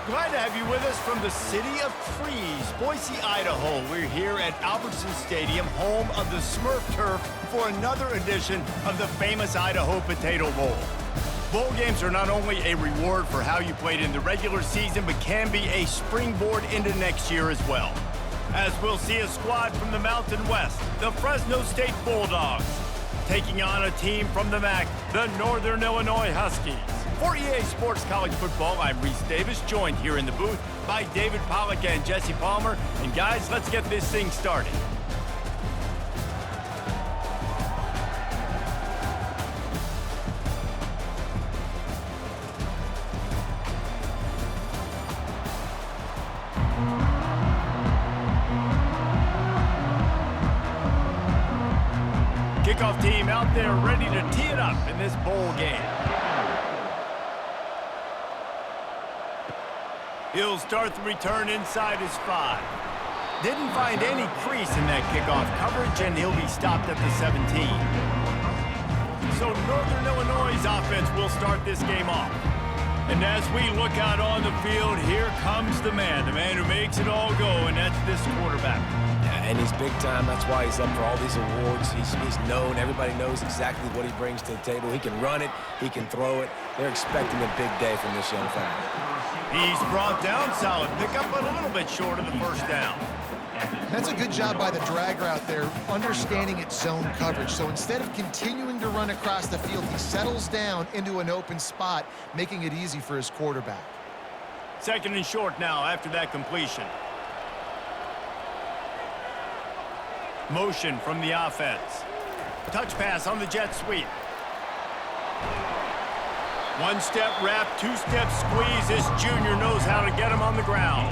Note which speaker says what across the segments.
Speaker 1: Glad to have you with us from the city of Freeze, Boise, Idaho. We're here at Albertson Stadium, home of the Smurf Turf, for another edition of the famous Idaho Potato Bowl. Bowl games are not only a reward for how you played in the regular season, but can be a springboard into next year as well. As we'll see a squad from the Mountain West, the Fresno State Bulldogs, taking on a team from the MAC, the Northern Illinois Huskies. For EA Sports College Football, I'm Reese Davis, joined here in the booth by David Pollack and Jesse Palmer. And guys, let's get this thing started. Kickoff team out there ready to tee it up in this bowl game. He'll start the return inside his 5. Didn't find any crease in that kickoff coverage, and he'll be stopped at the 17. So Northern Illinois' offense will start this game off. And as we look out on the field, here comes the man who makes it all go, and that's this quarterback.
Speaker 2: And he's big time. That's why he's up for all these awards. He's known. Everybody knows exactly what he brings to the table. He can run it. He can throw it. They're expecting a big day from this young fella.
Speaker 1: He's brought down, solid pickup, but a little bit short of the first down.
Speaker 3: That's a good job by the drag route there, understanding its zone coverage. So instead of continuing to run across the field, he settles down into an open spot, making it easy for his quarterback.
Speaker 1: Second and short now after that completion. Motion from the offense. Touch pass on the jet sweep. One-step wrap, two-step squeeze. This junior knows how to get him on the ground.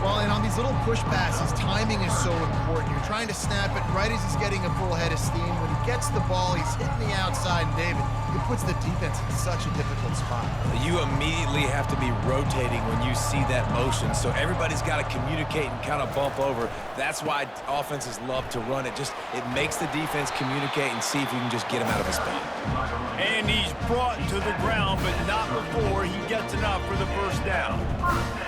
Speaker 3: Well, and on these little push passes, timing is so important. You're trying to snap it right as he's getting a full head of steam. When he gets the ball, he's hitting the outside, and David, it puts the defense in such a difficult spot.
Speaker 2: You immediately have to be rotating when you see that motion, so everybody's got to communicate and kind of bump over. That's why offenses love to run it. It makes the defense communicate and see if you can just get him out of his spot.
Speaker 1: And he's brought to the ground, but not before he gets enough for the first down.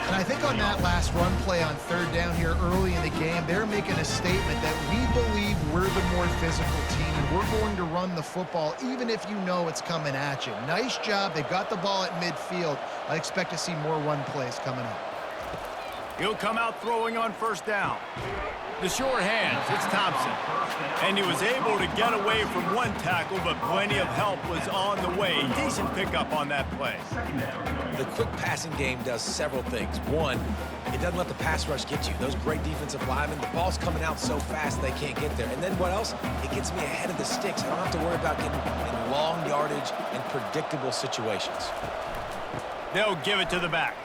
Speaker 3: And I think on that last run play on third down here early in the game, they're making a statement that we believe we're the more physical team, and we're going to run the football even if you know it's coming at you. Nice job. They got the ball at midfield. I expect to see more run plays coming up.
Speaker 1: He'll come out throwing on first down. The short hands, it's Thompson. And he was able to get away from one tackle, but plenty of help was on the way. Decent pickup on that play.
Speaker 2: The quick passing game does several things. One, it doesn't let the pass rush get you. Those great defensive linemen, the ball's coming out so fast they can't get there. And then what else? It gets me ahead of the sticks. I don't have to worry about getting in long yardage and predictable situations.
Speaker 1: They'll give it to the back.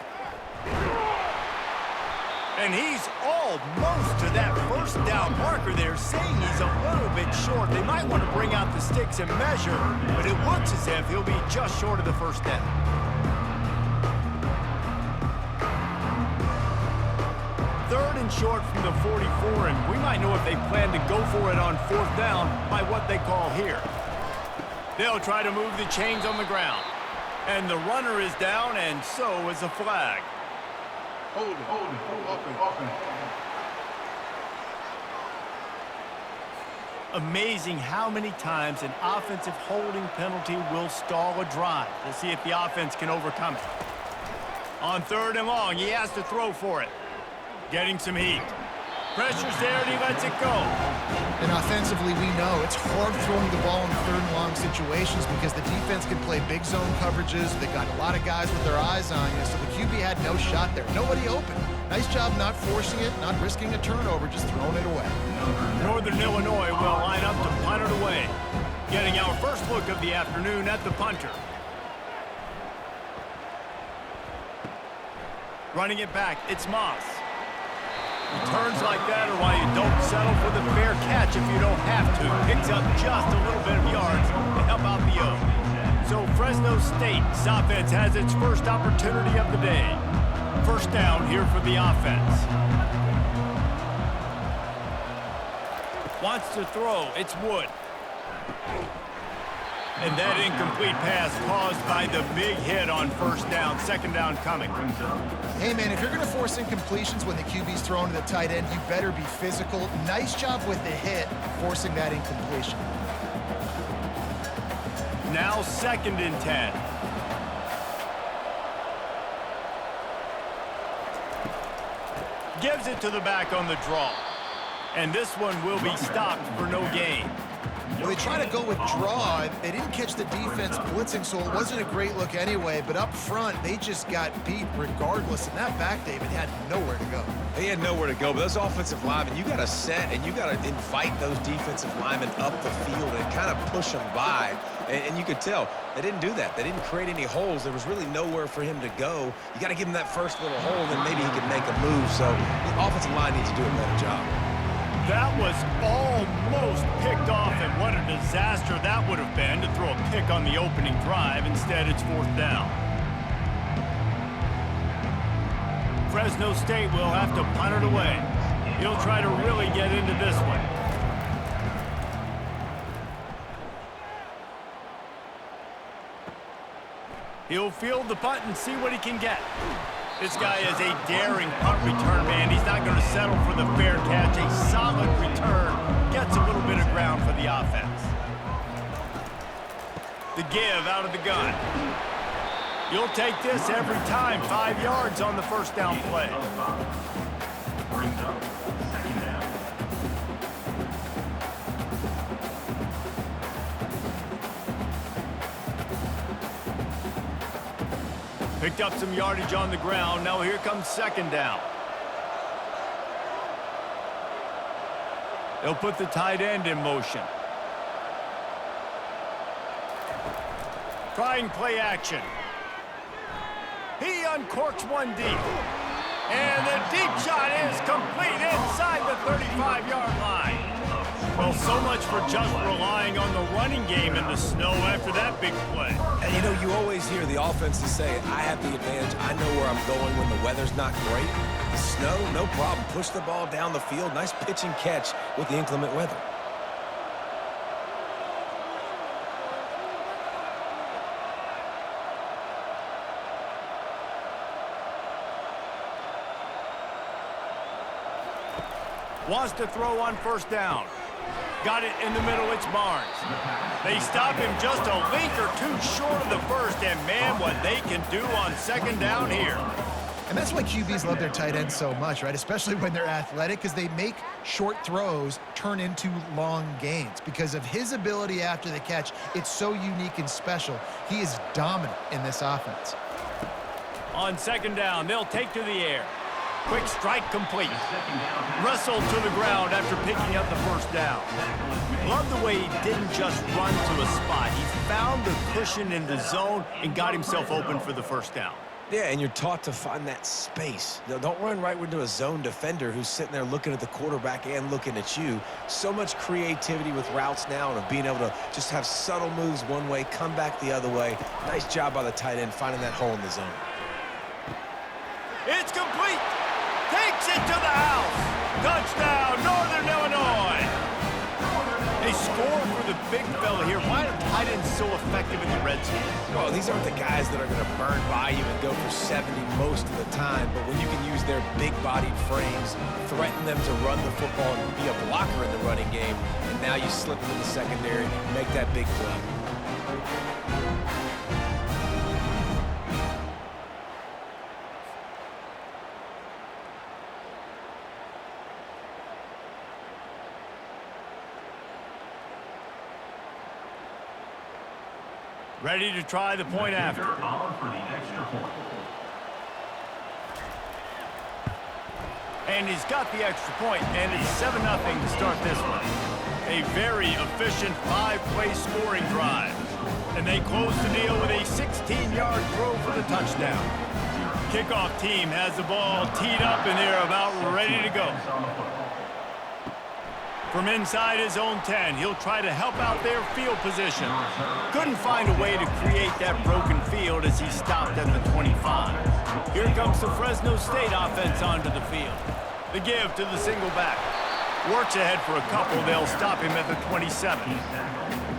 Speaker 1: And he's almost to that first down marker there, saying he's a little bit short. They might want to bring out the sticks and measure, but it looks as if he'll be just short of the first down. Third and short from the 44, and we might know if they plan to go for it on fourth down by what they call here. They'll try to move the chains on the ground. And the runner is down, and so is a flag.
Speaker 4: Hold it, open.
Speaker 1: Amazing how many times an offensive holding penalty will stall a drive. We'll see if the offense can overcome it. On third and long, he has to throw for it. Getting some heat. Pressure's there, and he lets it go.
Speaker 3: And offensively, we know it's hard throwing the ball in third and long situations because the defense can play big zone coverages. They got a lot of guys with their eyes on you, so the QB had no shot there. Nobody open. Nice job not forcing it, not risking a turnover, just throwing it away.
Speaker 1: Northern Illinois will line up to punt it away. Getting our first look of the afternoon at the punter. Running it back, it's Moss. Returns like that are why you don't settle for the fair catch if you don't have to. Picks up just a little bit of yards to help out the O. So Fresno State's offense has its first opportunity of the day. First down here for the offense. Wants to throw, it's Wood. And that incomplete pass caused by the big hit on first down. Second down coming.
Speaker 3: Hey, man, if you're going to force incompletions when the QB's thrown to the tight end, you better be physical. Nice job with the hit, forcing that incompletion.
Speaker 1: Now 2nd and 10. Gives it to the back on the draw. And this one will be stopped for no gain.
Speaker 3: Well, they try to go with draw. They didn't catch the defense blitzing, so it wasn't a great look anyway. But up front, they just got beat regardless. And that back, David, had nowhere to go.
Speaker 2: They had nowhere to go, but those offensive linemen, you got to set and you got to invite those defensive linemen up the field and kind of push them by. And you could tell they didn't do that. They didn't create any holes. There was really nowhere for him to go. You got to give him that first little hole, then maybe he can make a move. So the offensive line needs to do a better job.
Speaker 1: That was almost picked off, and what a disaster that would have been to throw a pick on the opening drive. Instead, it's 4th down. Fresno State will have to punt it away. He'll try to really get into this one. He'll field the punt and see what he can get. This guy is a daring punt return man. He's not going to settle for the fair catch. A solid return. Gets a little bit of ground for the offense. The give out of the gun. You'll take this every time. 5 yards on the first down play. Picked up some yardage on the ground. Now here comes 2nd down. They'll put the tight end in motion. Trying play action. He uncorks one deep. And the deep shot is complete inside the 35-yard line. Well, so much for just relying on the running game in the snow after that big play.
Speaker 2: And you know, you always hear the offenses say, I have the advantage. I know where I'm going when the weather's not great. The snow, no problem. Push the ball down the field. Nice pitch and catch with the inclement weather.
Speaker 1: Wants to throw on first down. Got it in the middle, it's Barnes. They stop him just a link or two short of the first, and man, what they can do on 2nd down here.
Speaker 3: And that's why QBs love their tight ends so much, right? Especially when they're athletic, because they make short throws turn into long gains. Because of his ability after the catch, it's so unique and special. He is dominant in this offense.
Speaker 1: On 2nd down, they'll take to the air. Quick strike complete. Wrestled to the ground after picking up the first down. Love the way he didn't just run to a spot. He found the cushion in the zone and got himself open for the first down.
Speaker 2: Yeah, and you're taught to find that space. Don't run right into a zone defender who's sitting there looking at the quarterback and looking at you. So much creativity with routes now and of being able to just have subtle moves one way, come back the other way. Nice job by the tight end finding that hole in the zone.
Speaker 1: It's complete. Takes it to the house. Touchdown, Northern Illinois. A score for the big fella here. Why are tight ends so effective in the red zone?
Speaker 2: Well, these aren't the guys that are going to burn by you and go for 70 most of the time, but when you can use their big-bodied frames, threaten them to run the football and be a blocker in the running game, and now you slip into the secondary, make that big play.
Speaker 1: Ready to try the point after. And he's got the extra point, and it's 7-0 to start this one. A very efficient 5-play scoring drive. And they close the deal with a 16-yard throw for the touchdown. Kickoff team has the ball teed up, and they're about ready to go. From inside his own 10, he'll try to help out their field position. Couldn't find a way to create that broken field as he stopped at the 25. Here comes the Fresno State offense onto the field. The give to the single back. Works ahead for a couple. They'll stop him at the 27.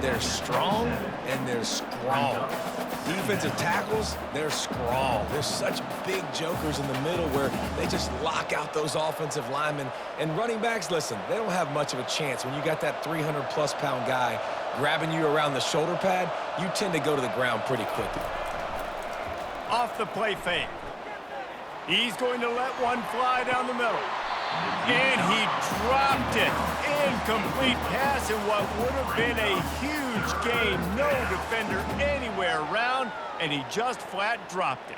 Speaker 2: They're strong and they're strong. Defensive tackles, they're strong. There's such big jokers in the middle where they just lock out those offensive linemen. And running backs, listen, they don't have much of a chance. When you got that 300-plus pound guy grabbing you around the shoulder pad, you tend to go to the ground pretty quickly.
Speaker 1: Off the play fake. He's going to let one fly down the middle. And he dropped it. Incomplete pass in what would have been a huge gain. No defender anywhere around, and he just flat dropped it.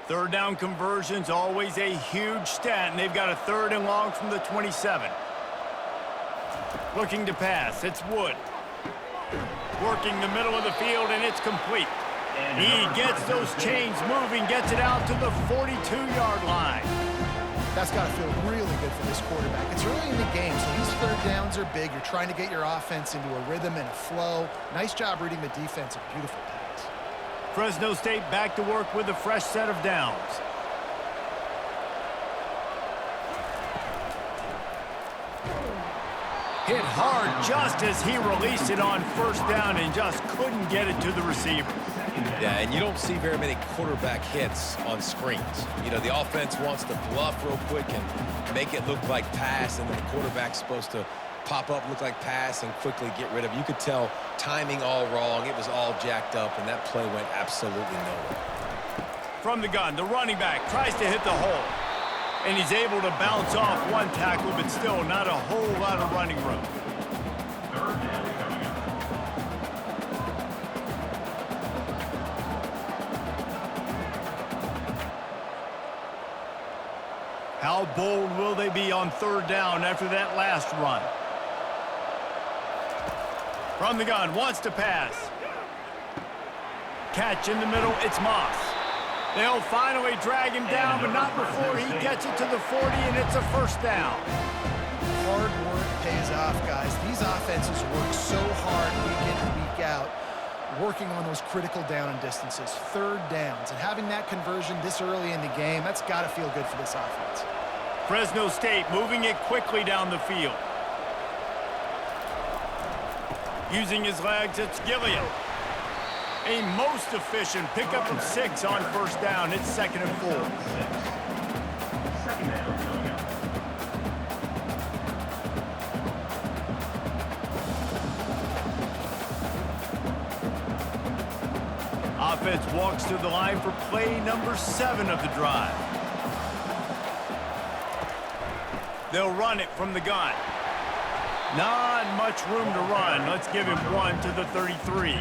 Speaker 1: Third down conversion's always a huge stat, and they've got a 3rd and long from the 27. Looking to pass, it's Wood. Working the middle of the field, and it's complete. He gets those chains moving, gets it out to the 42-yard line.
Speaker 3: That's got to feel really good for this quarterback. It's early in the game, so these 3rd downs are big. You're trying to get your offense into a rhythm and a flow. Nice job reading the defense. A beautiful pass.
Speaker 1: Fresno State back to work with a fresh set of downs. Hit hard just as he released it on 1st down and just couldn't get it to the receiver.
Speaker 2: Yeah, and you don't see very many quarterback hits on screens. You know, the offense wants to bluff real quick and make it look like pass, and then the quarterback's supposed to pop up, look like pass, and quickly get rid of it. You could tell timing all wrong. It was all jacked up, and that play went absolutely nowhere.
Speaker 1: From the gun, the running back tries to hit the hole. And he's able to bounce off one tackle, but still not a whole lot of running room. How bold will they be on 3rd down after that last run? From the gun, wants to pass. Catch in the middle, it's Moss. They'll finally drag him down, but not before he gets it to the 40, and it's a 1st down.
Speaker 3: Hard work pays off, guys. These offenses work so hard week in and week out, working on those critical down and distances, 3rd downs, and having that conversion this early in the game, that's got to feel good for this offense.
Speaker 1: Fresno State moving it quickly down the field. Using his legs, it's Gilliam. A most efficient pickup of 6 on 1st down. It's 2nd and 4. Offense walks to the line for play number 7 of the drive. They'll run it from the gun. Not much room to run. Let's give him 1 to the 33.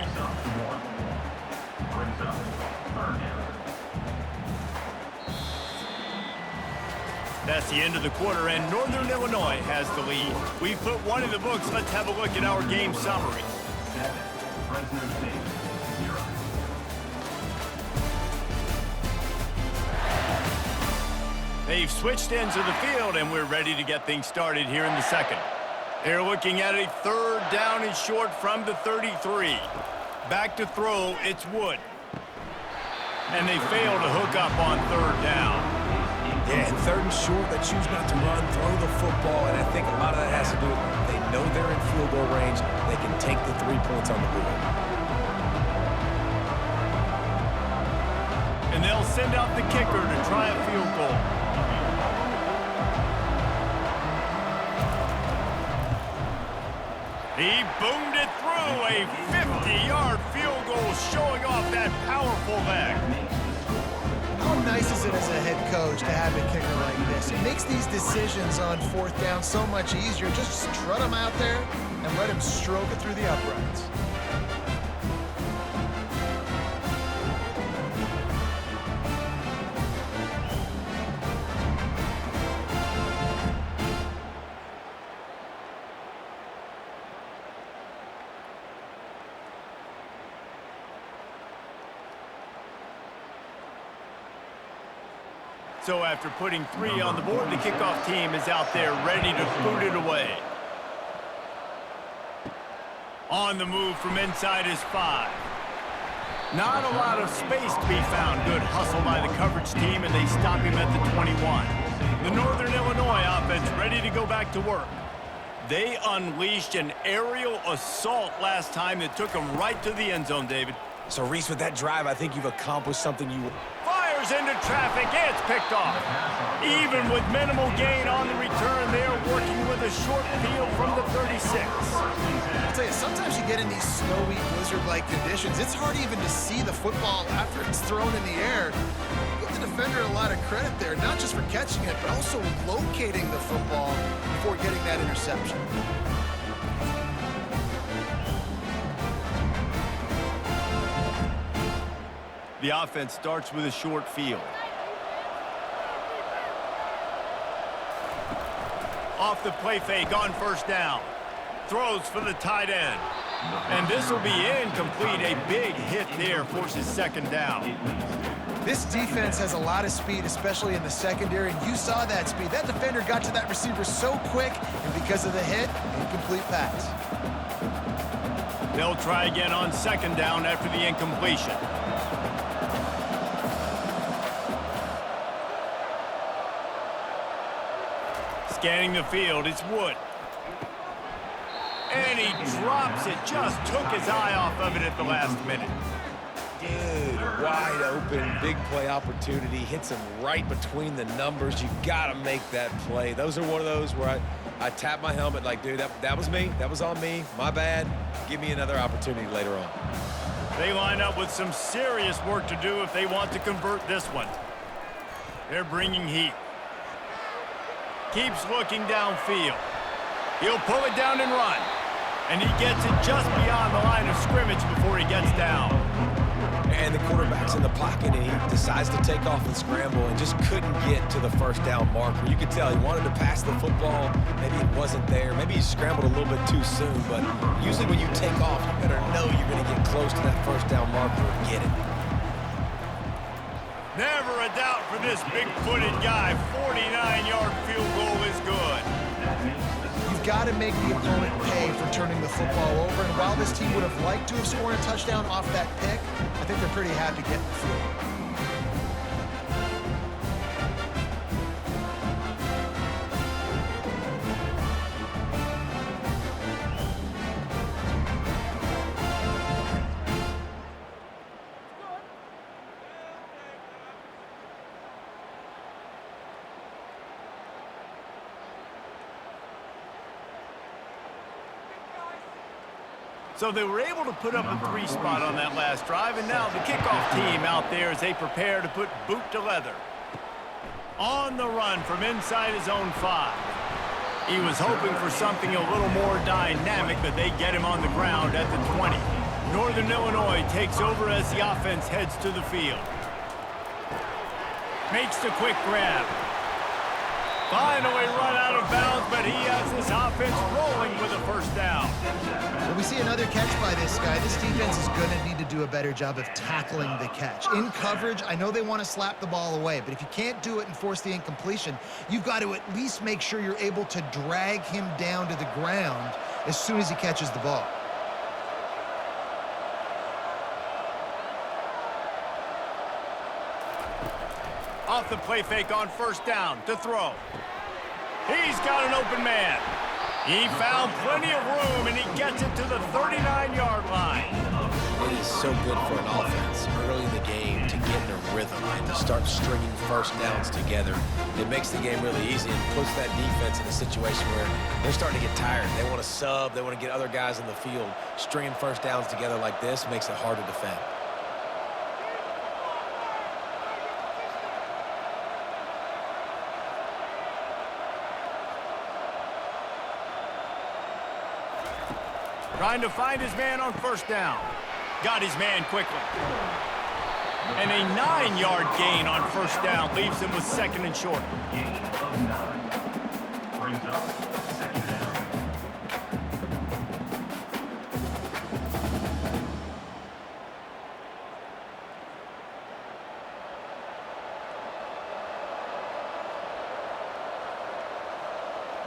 Speaker 1: That's the end of the quarter, and Northern Illinois has the lead. We've put 1 in the books. Let's have a look at our game summary. They've switched ends of the field, and we're ready to get things started here in the 2nd. They're looking at a 3rd down and short from the 33. Back to throw, it's Wood. And they fail to hook up on 3rd down.
Speaker 2: Yeah, and 3rd and short, they choose not to run, throw the football, and I think a lot of that has to do with they know they're in field goal range. They can take the 3 points on the board.
Speaker 1: And they'll send out the kicker to try a field goal. He boomed it through, a 50-yard field goal showing off that powerful leg.
Speaker 3: How nice is it as a head coach to have a kicker like this? It makes these decisions on 4th down so much easier. Just strut him out there and let him stroke it through the uprights.
Speaker 1: So after putting 3 on the board, the kickoff team is out there ready to boot it away. On the move from inside his 5. Not a lot of space to be found. Good hustle by the coverage team, and they stop him at the 21. The Northern Illinois offense ready to go back to work. They unleashed an aerial assault last time that took them right to the end zone, David.
Speaker 2: So, Reese, with that drive, I think you've accomplished something you...
Speaker 1: Fires into traffic, and it's picked off. Even with minimal gain on the return, they are working with a short field from the 36.
Speaker 3: I'll tell you, sometimes you get in these snowy, blizzard-like conditions, it's hard even to see the football after it's thrown in the air. Give the defender a lot of credit there, not just for catching it, but also locating the football before getting that interception.
Speaker 1: The offense starts with a short field. Off the play fake on first down. Throws for the tight end. And this will be incomplete. A big hit there forces second down.
Speaker 3: This defense has a lot of speed, especially in the secondary, and you saw that speed. That defender got to that receiver so quick, and because of the hit, incomplete pass.
Speaker 1: They'll try again on second down after the incompletion. Scanning the field, it's Wood. And he drops it, just took his eye off of it at the last minute.
Speaker 2: Dude, wide open, big play opportunity, hits him right between the numbers. You got to make that play. Those are one of those where I tap my helmet like, dude, that was me. That was on me. My bad. Give me another opportunity later on.
Speaker 1: They line up with some serious work to do if they want to convert this one. They're bringing heat. Keeps looking downfield. He'll pull it down and run. And he gets it just beyond the line of scrimmage before he gets down.
Speaker 2: And the quarterback's in the pocket, and he decides to take off and scramble and just couldn't get to the first down marker. You could tell he wanted to pass the football. Maybe it wasn't there. Maybe he scrambled a little bit too soon. But usually when you take off, you better know you're going to get close to that first down marker and get it.
Speaker 1: Never a doubt for this big-footed guy. 49-yard field goal is good.
Speaker 3: You've got to make the opponent pay for turning the football over. And while this team would have liked to have scored a touchdown off that pick, I think they're pretty happy getting the field.
Speaker 1: So they were able to put up a 3 spot on that last drive, and now the kickoff team out there as they prepare to put boot to leather. On the run from inside his own 5. He was hoping for something a little more dynamic, but they get him on the ground at the 20. Northern Illinois takes over as the offense heads to the field. Makes the quick grab. Finally run out of bounds, but he has this offense rolling with a first down.
Speaker 3: Well, we see another catch by this guy. This defense is going to need to do a better job of tackling the catch. In coverage, I know they want to slap the ball away, but if you can't do it and force the incompletion, you've got to at least make sure you're able to drag him down to the ground as soon as he catches the ball.
Speaker 1: Off the play fake on first down to throw. He's got an open man. He found plenty of room, and he gets it to the 39-yard line.
Speaker 2: It is so good for an offense early in the game to get in a rhythm and to start stringing first downs together. It makes the game really easy and puts that defense in a situation where they're starting to get tired. They want to sub. They want to get other guys in the field. Stringing first downs together like this makes it hard to defend.
Speaker 1: Trying to find his man on first down. Got his man quickly. And a 9-yard gain on first down leaves him with second and short.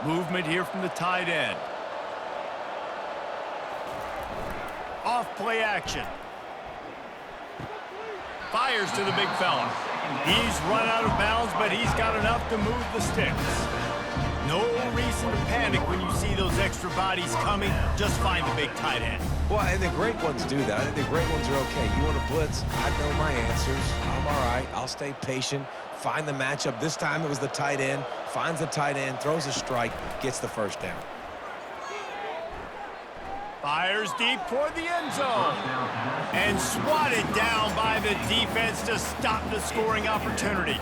Speaker 1: Movement here from the tight end. Off play action. Fires to the big fella. He's run out of bounds, but he's got enough to move the sticks. No reason to panic when you see those extra bodies coming. Just find the big tight end.
Speaker 2: Well, and the great ones do that. I think the great ones are okay. You want to blitz? I know my answers. I'm all right. I'll stay patient. Find the matchup. This time it was the tight end. Finds the tight end, throws a strike, gets the first down.
Speaker 1: Fires deep toward the end zone. And swatted down by the defense to stop the scoring opportunity.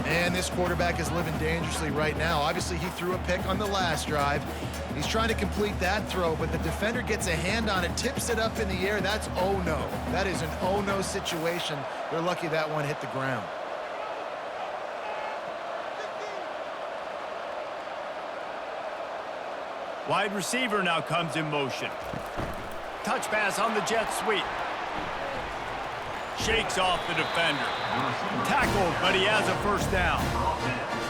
Speaker 3: And this quarterback is living dangerously right now. Obviously, he threw a pick on the last drive. He's trying to complete that throw, but the defender gets a hand on it, tips it up in the air. That's oh-no. That is an oh-no situation. They're lucky that one hit the ground.
Speaker 1: Wide receiver now comes in motion. Touch pass on the jet sweep. Shakes off the defender. Tackled, but he has a first down.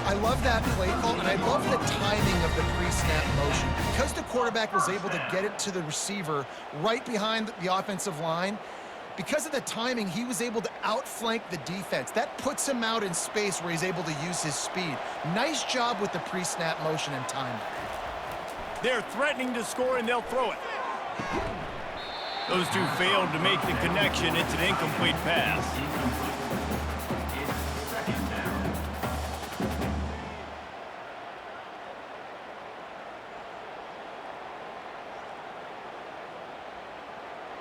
Speaker 3: I love that play call, and I love the timing of the pre-snap motion. Because the quarterback was able to get it to the receiver right behind the offensive line, because of the timing, he was able to outflank the defense. That puts him out in space where he's able to use his speed. Nice job with the pre-snap motion and timing.
Speaker 1: They're threatening to score, and they'll throw it. Those two failed to make the connection. It's an incomplete pass.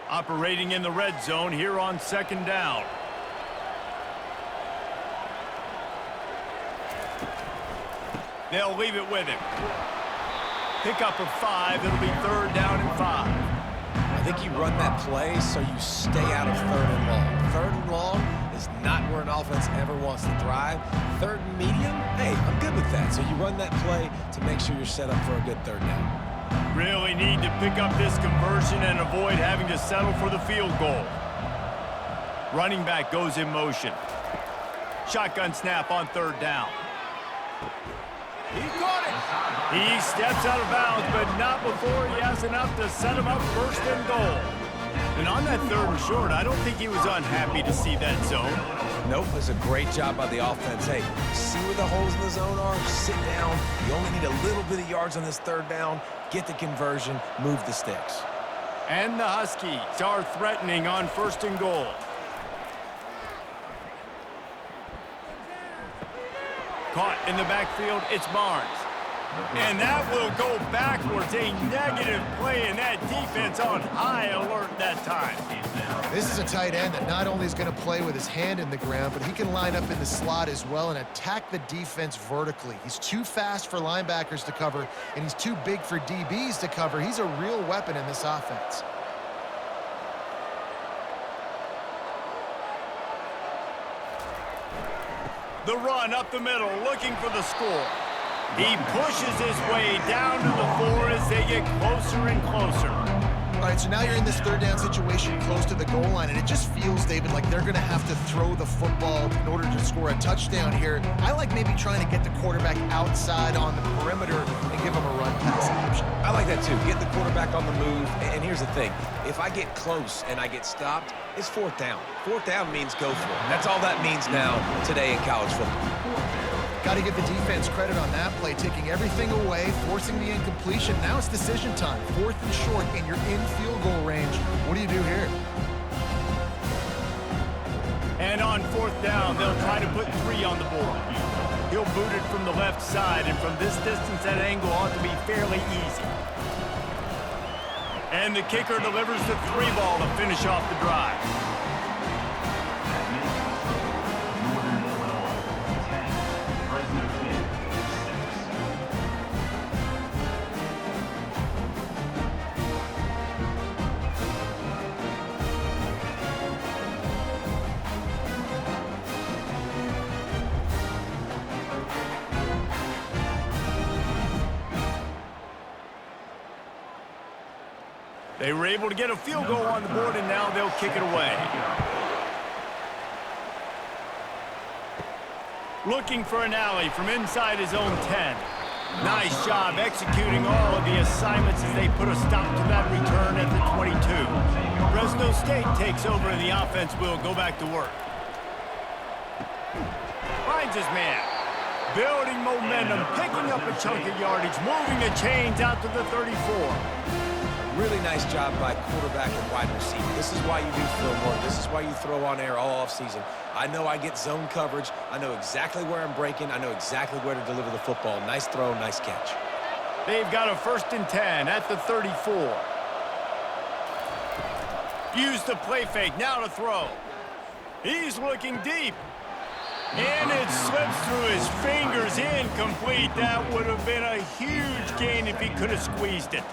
Speaker 1: Operating in the red zone here on second down. They'll leave it with him. Pick up of 5. It'll be third down and 5.
Speaker 2: I think you run that play so you stay out of third and long. Third and long is not where an offense ever wants to thrive. Third and medium, hey, I'm good with that. So you run that play to make sure you're set up for a good third down.
Speaker 1: Really need to pick up this conversion and avoid having to settle for the field goal. Running back goes in motion. Shotgun snap on third down. He caught it. He steps out of bounds, but not before he has enough to set him up first and goal. And on that third and short, I don't think he was unhappy to see that zone.
Speaker 2: Nope, it's a great job by the offense. Hey, see where the holes in the zone are? Sit down. You only need a little bit of yards on this third down. Get the conversion, move the sticks.
Speaker 1: And the Huskies are threatening on first and goal. Caught in the backfield, it's Barnes. And that will go backwards. A negative play, and that defense on high alert that time.
Speaker 3: This is a tight end that not only is going to play with his hand in the ground, but he can line up in the slot as well and attack the defense vertically. He's too fast for linebackers to cover, and he's too big for DBs to cover. He's a real weapon in this offense.
Speaker 1: The run up the middle, looking for the score. He pushes his way down to the 4 as they get closer and closer.
Speaker 3: All right, so now you're in this third down situation close to the goal line, and it just feels, David, like they're going to have to throw the football in order to score a touchdown here. I like maybe trying to get the quarterback outside on the perimeter and give him a run pass option.
Speaker 2: I like that too. Get the quarterback on the move. And here's the thing. If I get close and I get stopped, it's fourth down. Fourth down means go for it. That's all that means now today in college football.
Speaker 3: Got to give the defense credit on that play, taking everything away, forcing the incompletion. Now it's decision time. Fourth and short, and you're in field goal range. What do you do here?
Speaker 1: And on fourth down, they'll try to put 3 on the board. He'll boot it from the left side, and from this distance, that angle ought to be fairly easy. And the kicker delivers the 3 ball to finish off the drive. They were able to get a field goal on the board, and now they'll kick it away. Looking for an alley from inside his own 10. Nice job executing all of the assignments as they put a stop to that return at the 22. Fresno Fresno State takes over and the offense will go back to work. Finds his man. Building momentum, picking up a chunk of yardage, moving the chains out to the 34.
Speaker 2: Really nice job by quarterback and wide receiver. This is why you do film work. This is why you throw on air all offseason. I know I get zone coverage. I know exactly where I'm breaking. I know exactly where to deliver the football. Nice throw, nice catch.
Speaker 1: They've got a 1st and 10 at the 34. Use the play fake, now to throw. He's looking deep. And it slips through his fingers, incomplete. That would have been a huge gain if he could have squeezed it.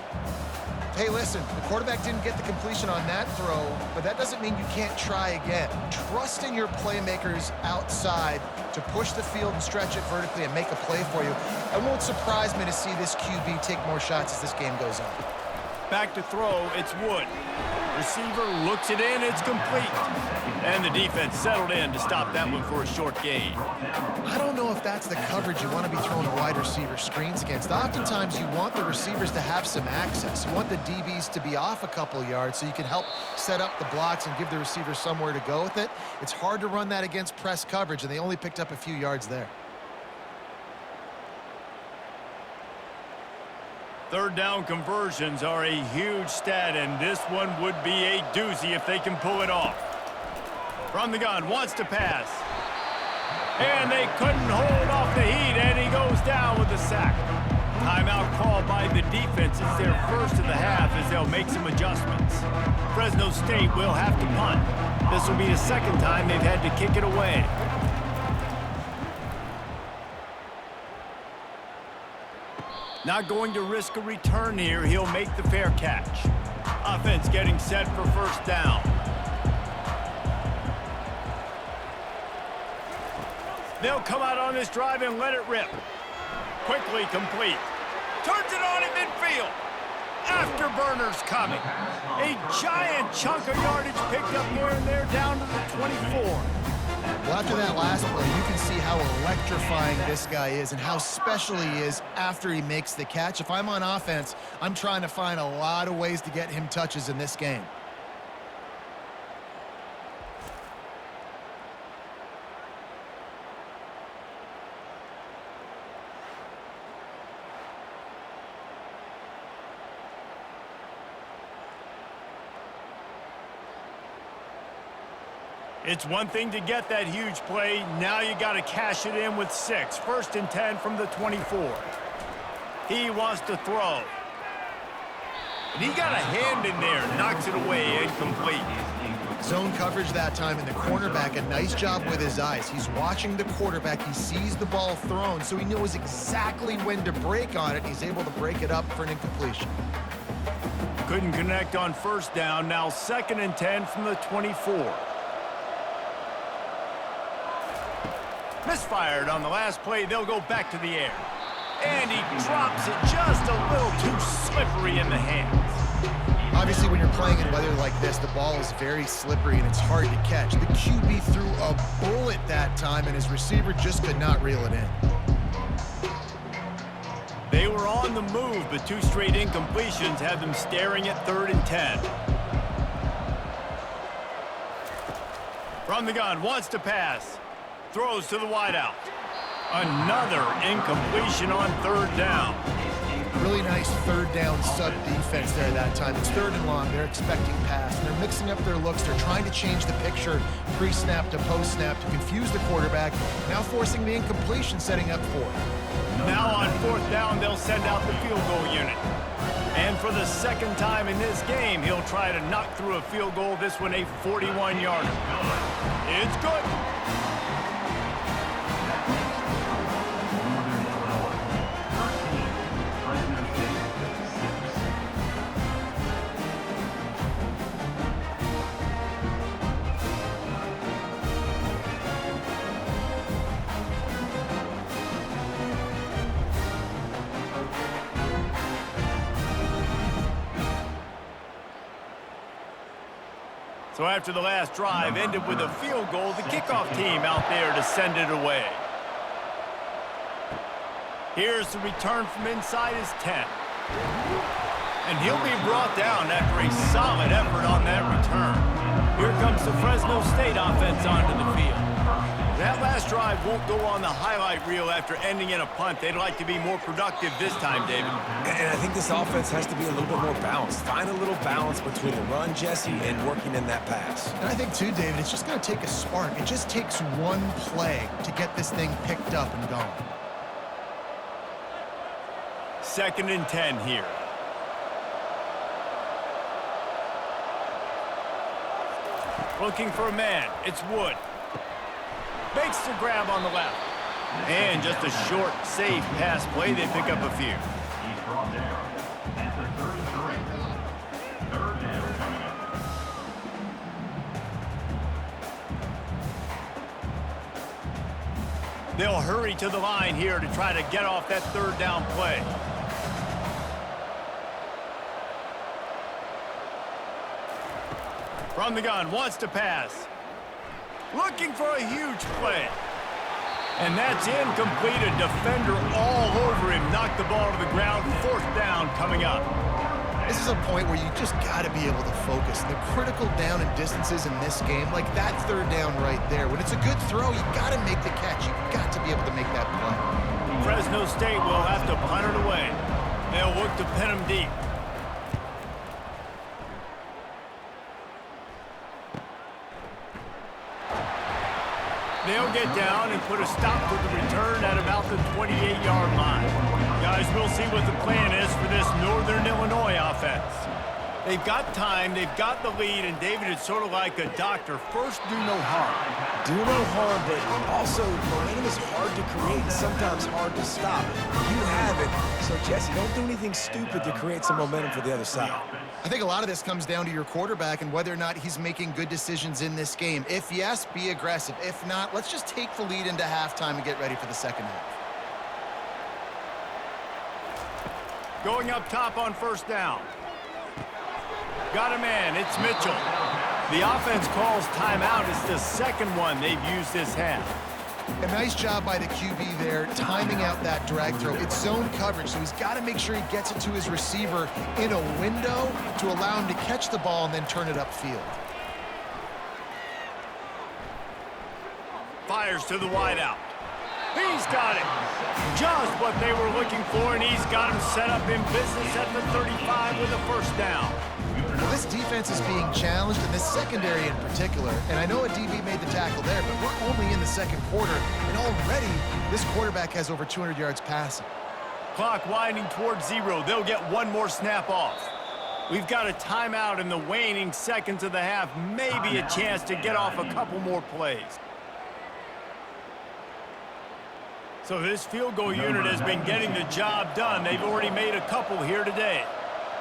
Speaker 3: Hey, listen, the quarterback didn't get the completion on that throw, but that doesn't mean you can't try again. Trust in your playmakers outside to push the field and stretch it vertically and make a play for you. It won't surprise me to see this QB take more shots as this game goes on.
Speaker 1: Back to throw, it's Wood. Receiver looks it in, it's complete. And the defense settled in to stop that one for a short gain.
Speaker 3: I don't know if that's the coverage you want to be throwing wide receiver screens against. Oftentimes, you want the receivers to have some access. You want the DBs to be off a couple yards so you can help set up the blocks and give the receiver somewhere to go with it. It's hard to run that against press coverage, and they only picked up a few yards there.
Speaker 1: 3rd down conversions are a huge stat, and this one would be a doozy if they can pull it off. From the gun, wants to pass. And they couldn't hold off the heat, and he goes down with a sack. Timeout called by the defense. It's their first of the half as they'll make some adjustments. Fresno State will have to punt. This will be the 2nd time they've had to kick it away. Not going to risk a return here. He'll make the fair catch. Offense getting set for 1st down. They'll come out on this drive and let it rip. Quickly complete. Turns it on in midfield. Afterburners coming. A giant chunk of yardage picked up here and there down to the 24.
Speaker 3: Well, after that last play, you can see how electrifying this guy is and how special he is after he makes the catch. If I'm on offense, I'm trying to find a lot of ways to get him touches in this game.
Speaker 1: It's one thing to get that huge play. Now you got to cash it in with 6. 1st and 10 from the 24. He wants to throw. And he got a hand in there, knocks it away, incomplete.
Speaker 3: Zone coverage that time, and the cornerback, a nice job with his eyes. He's watching the quarterback. He sees the ball thrown, so he knows exactly when to break on it. He's able to break it up for an incompletion.
Speaker 1: Couldn't connect on 1st down. Now 2nd and 10 from the 24. Misfired on the last play. They'll go back to the air. And he drops it just a little too slippery in the hands.
Speaker 3: Obviously, when you're playing in weather like this, the ball is very slippery and it's hard to catch. The QB threw a bullet that time, and his receiver just could not reel it in.
Speaker 1: They were on the move, but 2 straight incompletions had them staring at 3rd and 10. From the gun, wants to pass. Throws to the wideout. Another incompletion on 3rd down.
Speaker 3: Really nice 3rd down sub defense there that time. It's 3rd and long. They're expecting pass. And they're mixing up their looks. They're trying to change the picture pre-snap to post-snap to confuse the quarterback. Now forcing the incompletion, setting up 4th.
Speaker 1: Now on 4th down, they'll send out the field goal unit. And for the 2nd time in this game, he'll try to knock through a field goal. This one a 41-yarder. It's good. So after the last drive ended with a field goal, the kickoff team out there to send it away. Here's the return from inside his 10. And he'll be brought down after a solid effort on that return. Here comes the Fresno State offense onto the field. That last drive won't go on the highlight reel after ending in a punt. They'd like to be more productive this time, David.
Speaker 2: And I think this offense has to be a little bit more balanced. Find a little balance between the run, Jesse, and working in that pass.
Speaker 3: And I think, too, David, it's just going to take a spark. It just takes one play to get this thing picked up and going.
Speaker 1: 2nd and 10 here. Looking for a man. It's Wood. Makes the grab on the left. And just a short, safe pass play. They pick up a few.
Speaker 5: He's brought down at the 33. 3rd down coming up.
Speaker 1: They'll hurry to the line here to try to get off that 3rd down play. From the gun, wants to pass. Looking for a huge play. And that's incomplete. A defender all over him. Knocked the ball to the ground. 4th down coming up.
Speaker 3: This is a point where you just got to be able to focus. The critical down and distances in this game, like that 3rd down right there. When it's a good throw, you got to make the catch. You got to be able to make that play.
Speaker 1: Fresno State will have to punt it away. They'll look to pin him deep. They'll get down and put a stop to the return at about the 28-yard line. Guys, we'll see what the plan is for this Northern Illinois offense. They've got time, they've got the lead, and David, it's sort of like a doctor. First, do no harm.
Speaker 2: Do no harm, but also momentum is hard to create and sometimes hard to stop. You have it. So, Jesse, don't do anything stupid to create some momentum for the other side.
Speaker 3: I think a lot of this comes down to your quarterback and whether or not he's making good decisions in this game. If yes, be aggressive. If not, let's just take the lead into halftime and get ready for the 2nd half.
Speaker 1: Going up top on 1st down. Got a man, it's Mitchell. The offense calls timeout. It's the 2nd one they've used this half.
Speaker 3: A nice job by the QB there, timing out that drag throw. It's zone coverage, so he's got to make sure he gets it to his receiver in a window to allow him to catch the ball and then turn it upfield.
Speaker 1: Fires to the wideout. He's got it. Just what they were looking for, and he's got him set up in business at the 35 with a 1st down.
Speaker 3: Well, this defense is being challenged, and this secondary in particular. And I know a DB made the tackle there, but we're only in the 2nd quarter, and already this quarterback has over 200 yards passing.
Speaker 1: Clock winding towards 0. They'll get one more snap off. We've got a timeout in the waning seconds of the half. Maybe a chance to get off a couple more plays. So this field goal unit has been getting the job done. They've already made a couple here today.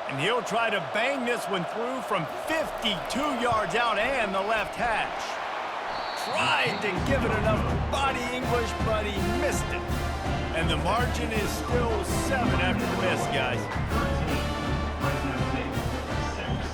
Speaker 1: And he'll try to bang this one through from 52 yards out and the left hash. Tried to give it enough body English, but he missed it. And the margin is still 7 after the miss, guys.
Speaker 5: Fresno State, 6.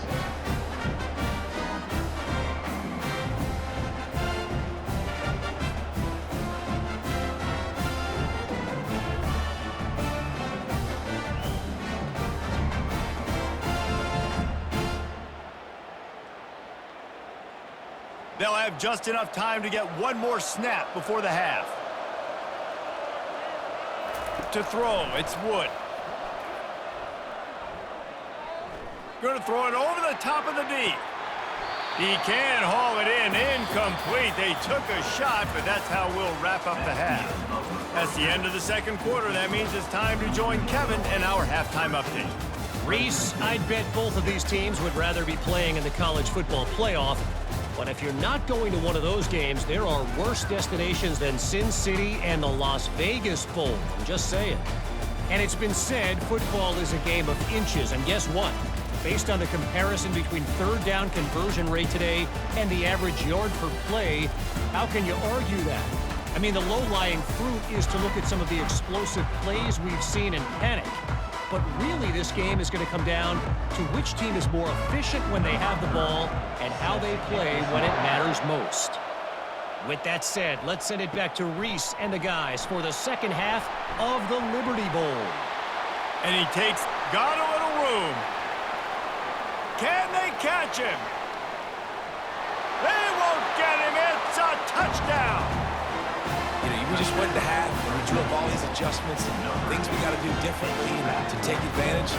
Speaker 1: They'll have just enough time to get one more snap before the half. To throw, it's Wood. Going to throw it over the top of the D. He can haul it in. Incomplete. They took a shot, but that's how we'll wrap up the half. That's the end of the 2nd quarter. That means it's time to join Kevin in our halftime update.
Speaker 6: Reese, I'd bet both of these teams would rather be playing in the college football playoff. But if you're not going to one of those games, there are worse destinations than Sin City and the Las Vegas Bowl. I'm just saying. And it's been said football is a game of inches. And guess what? Based on the comparison between 3rd down conversion rate today and the average yard per play, how can you argue that? I mean, the low-lying fruit is to look at some of the explosive plays we've seen in panic. But really, this game is going to come down to which team is more efficient when they have the ball and how they play when it matters most. With that said, let's send it back to Reese and the guys for the 2nd half of the Liberty Bowl.
Speaker 1: And he got a little room. Can they catch him?
Speaker 2: just went to half and we drew up all these adjustments and things we got to do differently to take advantage.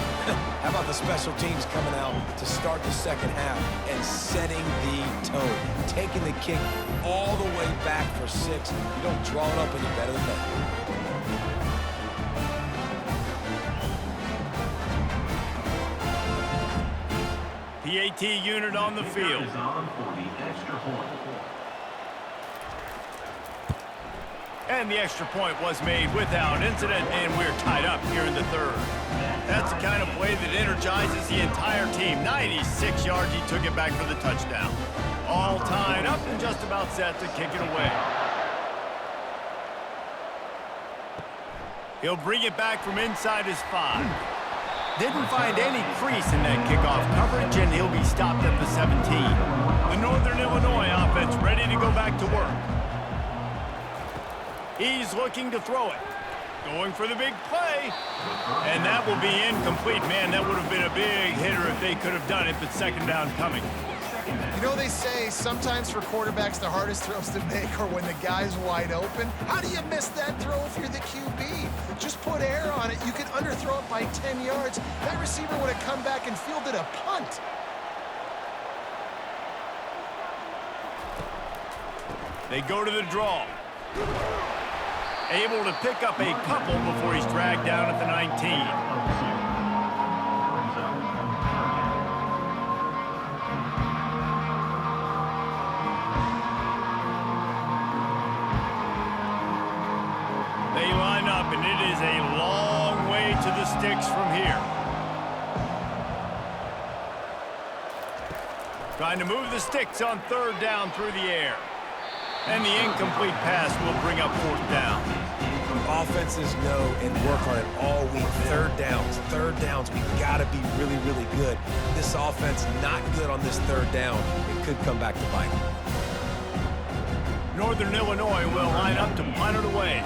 Speaker 2: How about the special teams coming out to start the second half and setting the tone, taking the kick all the way back for 6. You don't draw it up any better than that.
Speaker 1: PAT unit on the field.
Speaker 5: Is on for the extra point.
Speaker 1: And the extra point was made without incident, and we're tied up here in the third. That's the kind of play that energizes the entire team. 96 yards, he took it back for the touchdown. All tied up and just about set to kick it away. He'll bring it back from inside his 5. Didn't find any crease in that kickoff coverage, and he'll be stopped at the 17. The Northern Illinois offense ready to go back to work. He's looking to throw it. Going for the big play. And that will be incomplete. Man, that would have been a big hitter if they could have done it, but second down coming.
Speaker 3: You know, they say sometimes for quarterbacks the hardest throws to make are when the guy's wide open. How do you miss that throw if you're the QB? Just put air on it. You could underthrow it by 10 yards. That receiver would have come back and fielded a punt.
Speaker 1: They go to the draw. Able to pick up a couple before he's dragged down at the 19. They line up, and it is a long way to the sticks from here. Trying to move the sticks on third down through the air. And the incomplete pass will bring up fourth down.
Speaker 2: Offenses know and work on it all week. Third downs. We got to be really, really good. This offense not good on this third down. It could come back to bite.
Speaker 1: Northern Illinois will line up to punt it away.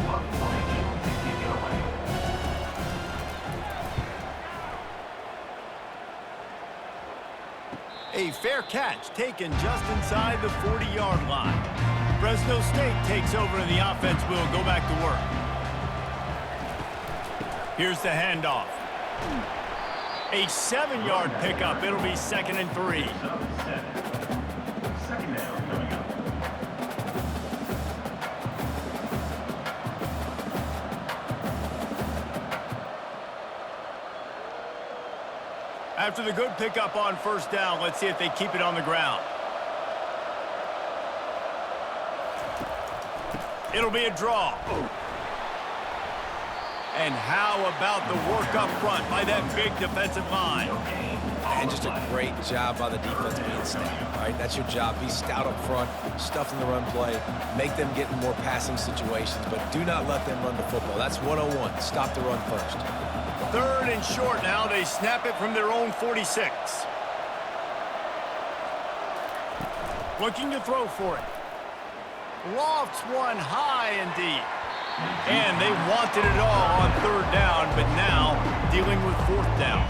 Speaker 1: A fair catch taken just inside the 40-yard line. Fresno State takes over and the offense will go back to work. Here's the handoff. A 7-yard pickup. It'll be 2nd and 3.
Speaker 5: Second down coming up.
Speaker 1: After the good pickup on first down, let's see if they keep it on the ground. It'll be a draw. And how about the work up front by that big defensive line?
Speaker 2: And just a great job by the defense being stout. All right, that's your job. Be stout up front, stuff in the run play, make them get in more passing situations, but do not let them run the football. That's 101. Stop the run first.
Speaker 1: Third and short now. They snap it from their own 46. Looking to throw for it. Lofts one high and deep. And they wanted it all on third down, but now dealing with fourth down.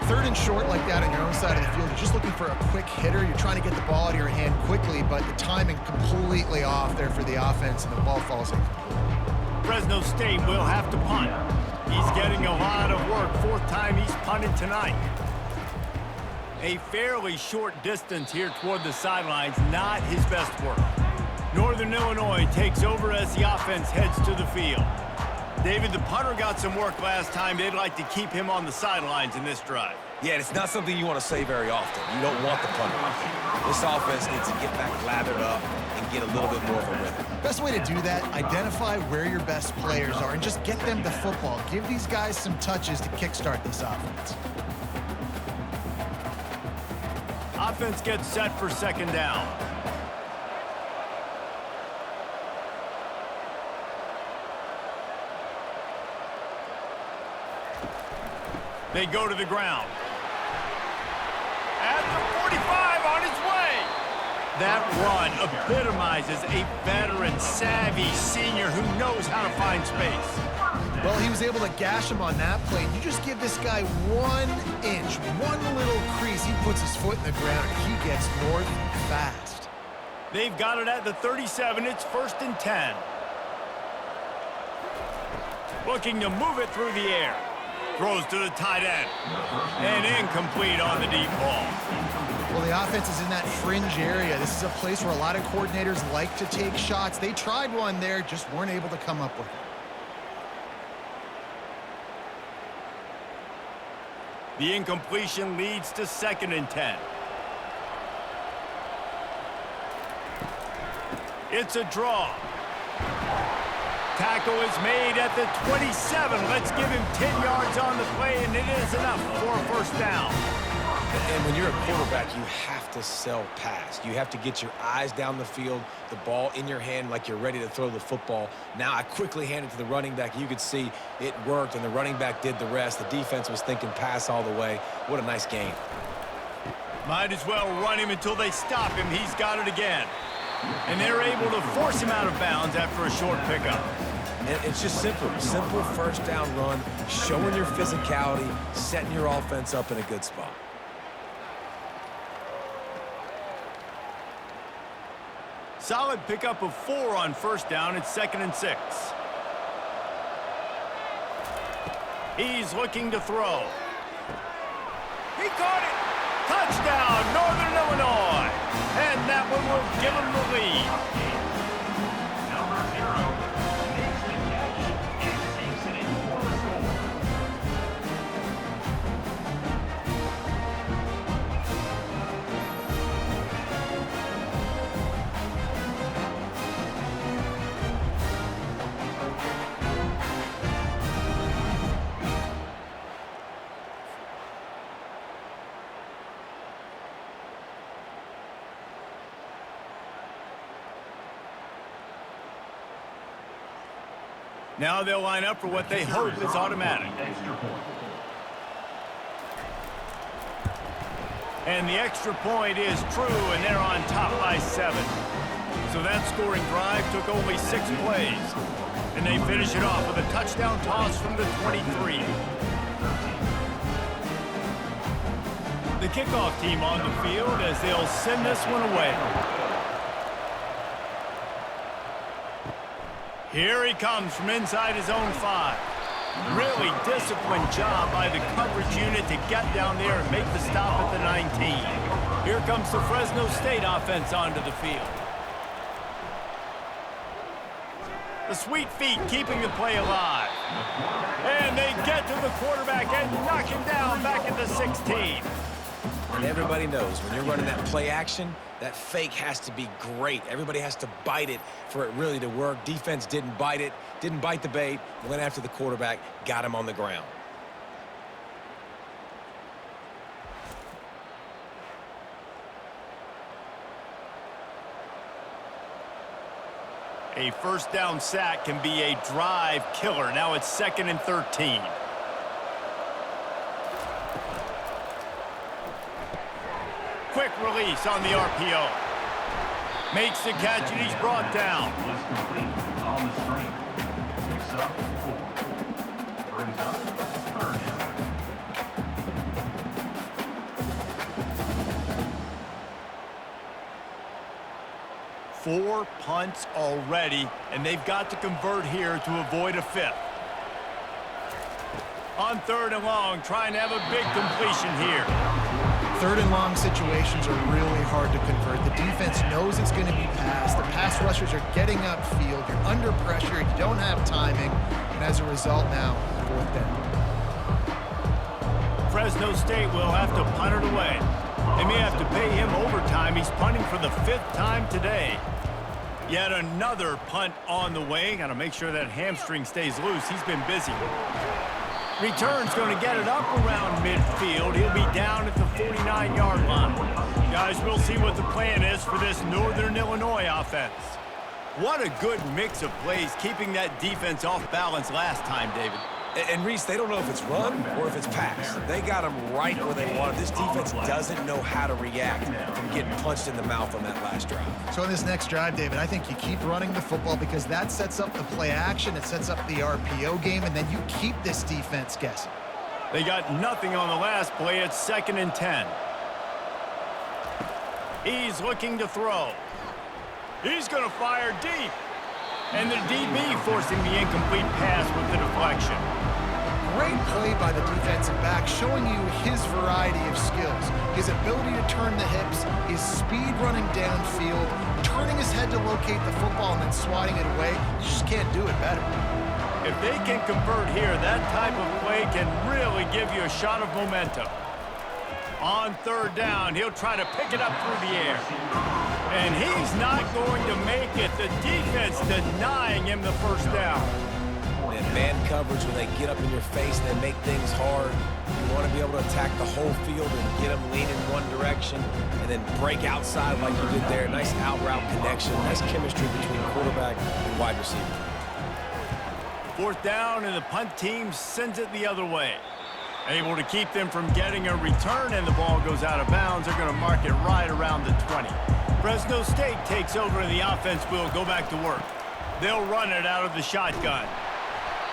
Speaker 3: Third and short like that on your own side of the field, you're just looking for a quick hitter. You're trying to get the ball out of your hand quickly, but the timing completely off there for the offense, and the ball falls incomplete.
Speaker 1: Fresno State will have to punt. He's getting a lot of work. Fourth time he's punted tonight. A fairly short distance here toward the sidelines, not his best work. Northern Illinois takes over as the offense heads to the field. David, the punter got some work last time. They'd like to keep him on the sidelines in this drive.
Speaker 2: Yeah, it's not something you want to say very often. You don't want the punter. This offense needs to get back lathered up and get a little bit more of a rhythm.
Speaker 3: Best way to do that, identify where your best players are and just get them the football. Give these guys some touches to kickstart this offense.
Speaker 1: Offense gets set for second down. They go to the ground. At the 45 on his way. That run epitomizes a veteran, savvy senior who knows how to find space.
Speaker 3: Well, he was able to gash him on that play. You just give this guy 1 inch, one little crease. He puts his foot in the ground, and he gets north fast.
Speaker 1: They've got it at the 37. It's 1st and 10. Looking to move it through the air. Throws to the tight end. And incomplete on the deep ball.
Speaker 3: Well, the offense is in that fringe area. This is a place where a lot of coordinators like to take shots. They tried one there, just weren't able to come up with it.
Speaker 1: The incompletion leads to 2nd and 10. It's a draw. Tackle is made at the 27. Let's give him 10 yards on the play, and it is enough for a first down.
Speaker 2: And when you're a quarterback, you have to sell pass. You have to get your eyes down the field, the ball in your hand like you're ready to throw the football. Now I quickly hand it to the running back. You could see it worked, and the running back did the rest. The defense was thinking pass all the way. What a nice game.
Speaker 1: Might as well run him until they stop him. He's got it again. And they're able to force him out of bounds after a short pickup.
Speaker 2: And it's just simple first down run, showing your physicality, setting your offense up in a good spot.
Speaker 1: Solid pickup of 4 on first down. It's 2nd and 6. He's looking to throw. He caught it. Touchdown, Northern Illinois. And that one will give him the lead.
Speaker 5: Number 0 makes the catch and takes it in for the score.
Speaker 1: Now they'll line up for what they hope is automatic.
Speaker 5: Extra point.
Speaker 1: And the extra point is true, and they're on top by 7. So that scoring drive took only 6 plays. And they finish it off with a touchdown toss from the 23. The kickoff team on the field as they'll send this one away. Here he comes from inside his own 5. Really disciplined job by the coverage unit to get down there and make the stop at the 19. Here comes the Fresno State offense onto the field. The sweet feet keeping the play alive. And they get to the quarterback and knock him down back at the 16.
Speaker 2: And everybody knows when you're running that play action, that fake has to be great. Everybody has to bite it for it really to work. Defense didn't bite it, didn't bite the bait, went after the quarterback, got him on the ground.
Speaker 1: A first down sack can be a drive killer. Now it's 2nd and 13. Quick release on the RPO. Makes the catch and he's brought down.
Speaker 5: Was complete on the string. Picks up 4. Brings up 3rd down.
Speaker 1: Four punts already, and they've got to convert here to avoid a 5th. On 3rd and long, trying to have a big completion here.
Speaker 3: 3rd and long situations are really hard to convert. The defense knows it's going to be passed. The pass rushers are getting upfield. You're under pressure. You don't have timing. And as a result now, 4th down.
Speaker 1: Fresno State will have to punt it away. They may have to pay him overtime. He's punting for the 5th time today. Yet another punt on the way. Got to make sure that hamstring stays loose. He's been busy. Return's going to get it up around midfield. He'll be down at the 49-yard line. Guys, we'll see what the plan is for this Northern Illinois offense. What a good mix of plays, keeping that defense off balance last time, David.
Speaker 2: And Reese, they don't know if it's run or if it's pass. They got them right where they wanted. This defense doesn't know how to react from getting punched in the mouth on that last drive.
Speaker 3: So in this next drive, David, I think you keep running the football because that sets up the play action, it sets up the RPO game, and then you keep this defense guessing.
Speaker 1: They got nothing on the last play. It's 2nd and 10. He's looking to throw. He's going to fire deep. And the DB forcing the incomplete pass with the deflection.
Speaker 3: Great play by the defensive back, showing you his variety of skills. His ability to turn the hips, his speed running downfield, turning his head to locate the football and then swatting it away. You just can't do it better.
Speaker 1: If they can convert here, that type of play can really give you a shot of momentum. On third down, he'll try to pick it up through the air. And he's not going to make it. The defense denying him the first down.
Speaker 2: And man coverage, when they get up in your face and they make things hard, you want to be able to attack the whole field and get them leaning one direction and then break outside like you did there. Nice out route connection, nice chemistry between quarterback and wide receiver.
Speaker 1: Fourth down, and the punt team sends it the other way. Able to keep them from getting a return, and the ball goes out of bounds. They're going to mark it right around the 20. Fresno State takes over, and the offense will go back to work. They'll run it out of the shotgun.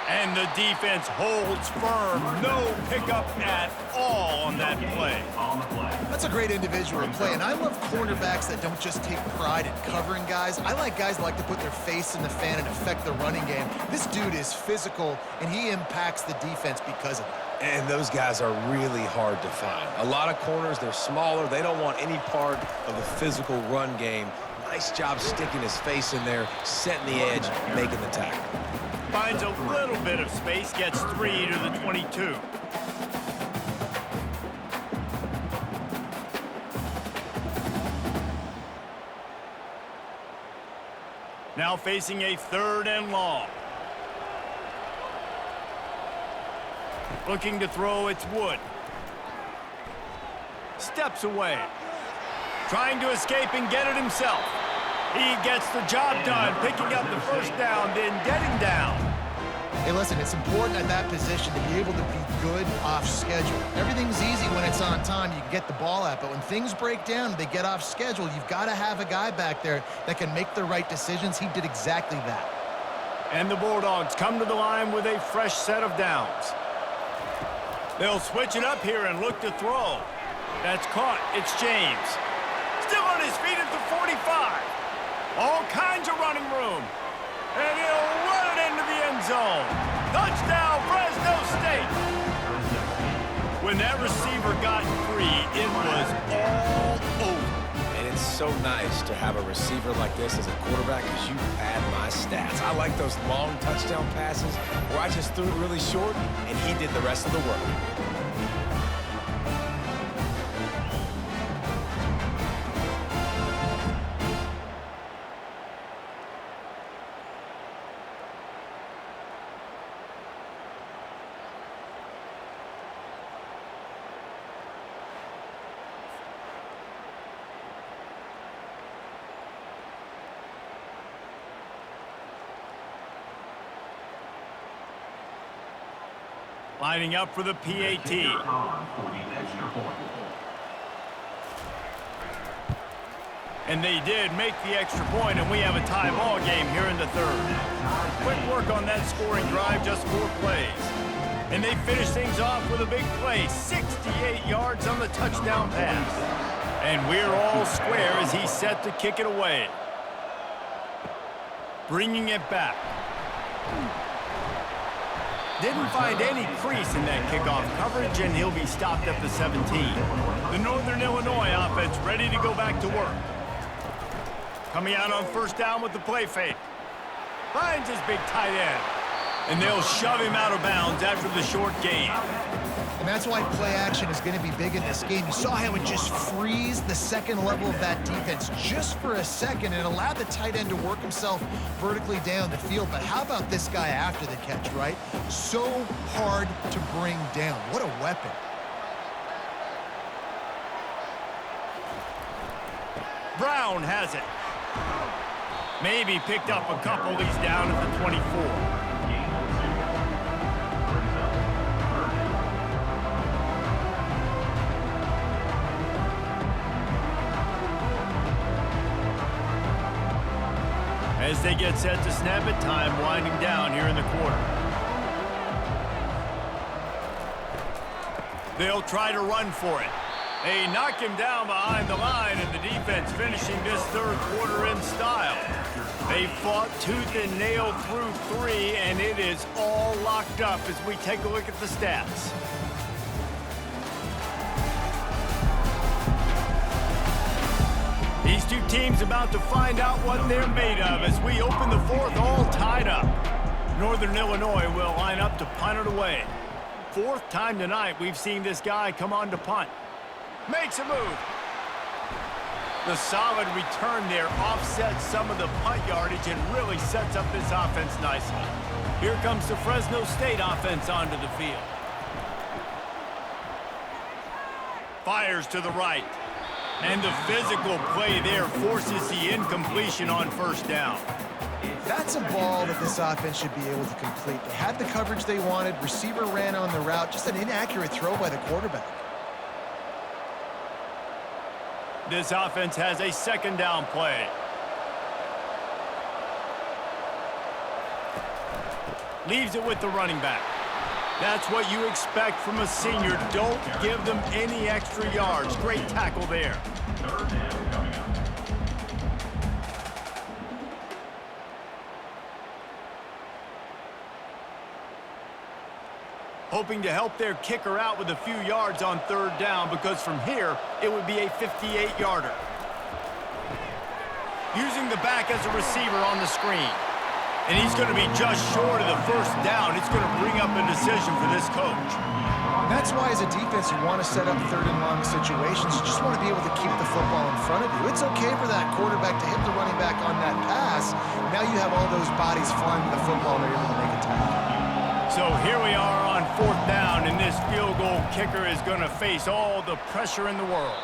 Speaker 1: And the defense holds firm. No pickup at all on that play.
Speaker 3: That's a great individual play, and I love cornerbacks that don't just take pride in covering guys. I like guys that like to put their face in the fan and affect the running game. This dude is physical, and he impacts the defense because of that.
Speaker 2: And those guys are really hard to find. A lot of corners, they're smaller. They don't want any part of the physical run game. Nice job sticking his face in there, setting the edge, making the tackle.
Speaker 1: Finds a little bit of space, gets 3 to the 22. Now facing a 3rd and long. Looking to throw, it's Wood. Steps away. Trying to escape and get it himself. He gets the job done, picking up the first down, then getting down.
Speaker 3: Hey, listen, it's important at that position to be able to be good off schedule. Everything's easy when it's on time. You can get the ball out, but when things break down, they get off schedule. You've got to have a guy back there that can make the right decisions. He did exactly that.
Speaker 1: And the Bulldogs come to the line with a fresh set of downs. They'll switch it up here and look to throw. That's caught. It's James. Still on his feet at the 45. All kinds of running room. And he'll run it into the end zone. Touchdown, Fresno State. When that receiver got free, it was all over.
Speaker 2: And it's so nice to have a receiver like this as a quarterback because you pad my stats. I like those long touchdown passes where I just threw it really short and he did the rest of the work.
Speaker 1: Lining up for the PAT. And they did make the extra point, and we have a tie ball game here in the 3rd. Quick work on that scoring drive, just 4 plays. And they finish things off with a big play, 68 yards on the touchdown pass. And we're all square as he's set to kick it away. Bringing it back. Didn't find any crease in that kickoff coverage, and he'll be stopped at the 17. The Northern Illinois offense ready to go back to work. Coming out on first down with the play fake. Finds his big tight end. And they'll shove him out of bounds after the short gain.
Speaker 3: And that's why play action is going to be big in this game. You saw how it just frees the second level of that defense just for a second and allowed the tight end to work himself vertically down the field. But how about this guy after the catch, right? So hard to bring down. What a weapon.
Speaker 1: Brown has it. Maybe picked up a couple. He's down at the 24. As they get set to snap it, time winding down here in the quarter. They'll try to run for it. They knock him down behind the line, and the defense finishing this third quarter in style. They fought tooth and nail through 3, and it is all locked up as we take a look at the stats. These two teams about to find out what they're made of as we open the fourth, all tied up. Northern Illinois will line up to punt it away. Fourth time tonight we've seen this guy come on to punt. Makes a move. The solid return there offsets some of the punt yardage and really sets up this offense nicely. Here comes the Fresno State offense onto the field. Fires to the right. And the physical play there forces the incompletion on first down.
Speaker 3: That's a ball that this offense should be able to complete. They had the coverage they wanted. Receiver ran on the route. Just an inaccurate throw by the quarterback.
Speaker 1: This offense has a second down play. Leaves it with the running back. That's what you expect from a senior. Don't give them any extra yards. Great tackle there.
Speaker 5: Third down coming up.
Speaker 1: Hoping to help their kicker out with a few yards on third down, because from here, it would be a 58-yarder. Using the back as a receiver on the screen. And he's going to be just short of the first down. It's going to bring up a decision for this coach.
Speaker 3: That's why, as a defense, you want to set up third and long situations. You just want to be able to keep the football in front of you. It's okay for that quarterback to hit the running back on that pass. Now you have all those bodies flying to the football and they're able to make a tackle.
Speaker 1: So here we are on fourth down, and this field goal kicker is going to face all the pressure in the world.